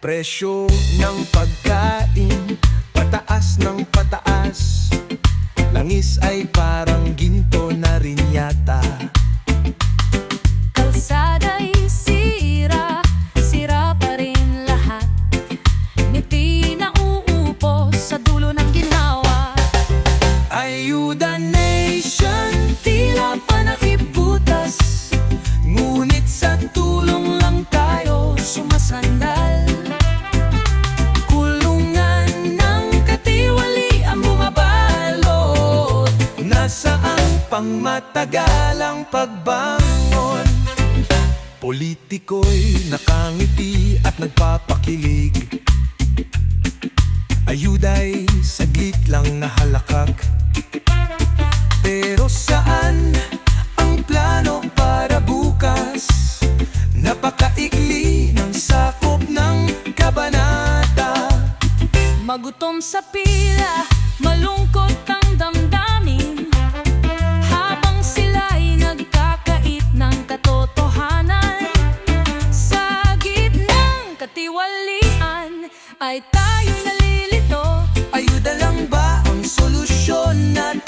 Presyo ng pagkain, pataas ng pataas. Langis ay parang ginto na rin yata. Kalsada'y sira, sira pa rin lahat. Ngiti na uupos sa dulo ng ginawa. Ayuda Nation, tila pa nakibutas. Ngunit sa tulong lang tayo sumasandal. Kulungan ng katiwaliang bumabalot. Nasaan pangmatagalang pagbangon? Politiko'y nakangiti at nagpapakilig. Ayuda'y saglit lang nahalakak. Pero saan ang plano para bukas? Napakaikli ng sakop ng kabanata. Magutom sa pila, malungkot ang damdamin, habang sila'y nagkakait ng katotohanan. Sa gitnang katiwalian ay tayo'y nalilito. Ayuda lang ba ang solusyon natin?